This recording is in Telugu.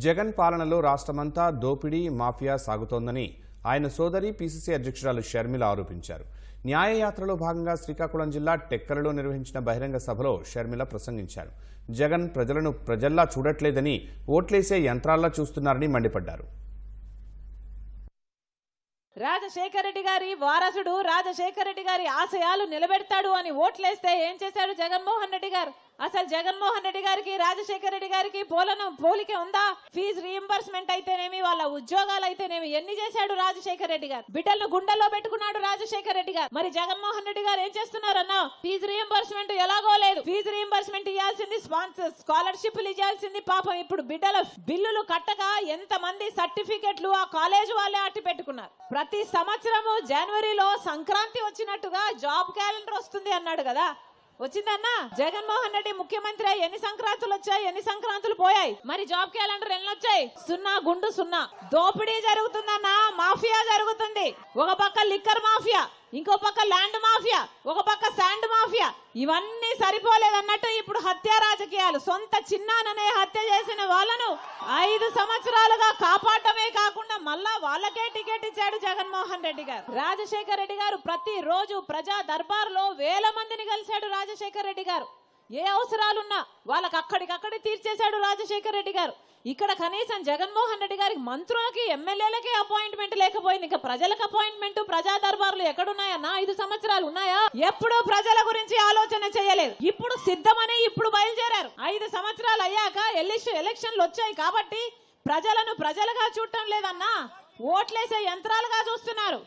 జగన్ పాలనలో రాష్ట్రమంతా దోపిడీ మాఫియా సాగుతోందని ఆయన సోదరి పిసిసి అధ్యక్షురాలు షర్మిల ఆరోపించారు. న్యాయయాత్రలో భాగంగా శ్రీకాకుళం జిల్లా టెక్కలలో నిర్వహించిన బహిరంగ సభలో షర్మిల ప్రసంగించారు. జగన్ ప్రజలను ప్రజల్లా చూడట్లేదని, ఓట్లేసే యంత్రాల్లా చూస్తున్నారని మండిపడ్డారు. రాజశేఖర రెడ్డి గారి వారసుడు రాజశేఖర రెడ్డి గారి ఆశయాలు నిలబెడతాడు అని ఓట్లేస్తే ఏం చేశాడు జగన్మోహన్ రెడ్డి గారు? అసలు జగన్మోహన్ రెడ్డి గారికి రాజశేఖర రెడ్డి గారికి పోలిక ఉందా? ఫీజు రీఎంబర్స్మెంట్ అయితేనేమి, వాళ్ళ ఉద్యోగాలు అయితేనేమి ఎన్ని చేశాడు రాజశేఖర రెడ్డి గారు? బిడ్డలను గుండెల్లో పెట్టుకున్నాడు రాజశేఖర రెడ్డి గారు. మరి జగన్మోహన్ రెడ్డి గారు ఏం చేస్తున్నారన్నా? ఫీజు రీఎంబర్స్మెంట్ ఎలాగో లేదు. ఫీజు రీఎంబర్స్మెంట్ ఇవ్వాల్సింది, స్కాలర్షిప్లు ఇవ్వాల్సింది. పాపం ఇప్పుడు బిడ్డల బిల్లులు కట్టక ఎంత మంది సర్టిఫికెట్లు ఆ కాలేజ్ వాళ్ళే అట్టి పెట్టుకున్నారు. ప్రతి సంవత్సరము జనవరిలో సంక్రాంతి వచ్చినట్టుగా జాబ్ క్యాలెండర్ వస్తుంది అన్నాడు కదా, వచ్చిందన్నా? జగన్మోహన్ రెడ్డి ముఖ్యమంత్రి ఎన్ని సంక్రాంతులు వచ్చాయి, ఎన్ని సంక్రాంతులు పోయాయి? మరి జాబ్ క్యాలెండర్ ఎన్ని వచ్చాయి? 0 దోపిడీ జరుగుతుందన్నా, మాఫియా జరుగుతుంది. ఒక పక్క లిక్కర్ మాఫియా, ఇంకో పక్క ల్యాండ్ మాఫియా, ఒక పక్క శాండ్ మాఫియా. ఇవన్నీ సరిపోలేదన్నట్టు ఇప్పుడు హత్య రాజకీయాలు. సొంత చిన్నాననే హత్య చేసిన వాళ్ళను 5 సంవత్సరాలుగా కాపాడటమే కాకుండా మళ్ళా వాళ్ళకే టికెట్ ఇచ్చాడు జగన్మోహన్ రెడ్డి గారు. రాజశేఖర రెడ్డి గారు ప్రతి రోజు ప్రజా దర్బార్లో వేల మందిని కలిశాడు రాజశేఖర రెడ్డి గారు. ఏ అవసరాలున్నా వాళ్ళకి అక్కడికక్కడే తీర్చేశాడు రాజశేఖర రెడ్డి గారు. ఇక్కడ కనీసం జగన్మోహన్ రెడ్డి గారికి మంత్రులకి, ఎమ్మెల్యేలకి అపాయింట్మెంట్ లేకపోయింది. ఇంకా ప్రజలకు అపాయింట్మెంట్, ప్రజా దర్బార్లు ఎక్కడున్నాయన్నా? 5 సంవత్సరాలు ఉన్నాయా? ఎప్పుడు ప్రజల గురించి ఆలోచన చేయలేదు. ఇప్పుడు సిద్ధమని ఇప్పుడు బయలుదేరారు. 5 సంవత్సరాలు అయ్యాక ఎలక్షన్లు వచ్చాయి కాబట్టి ప్రజలను ప్రజలుగా చూడటం లేదన్నా, ఓట్లేసే యంత్రాలుగా చూస్తున్నారు.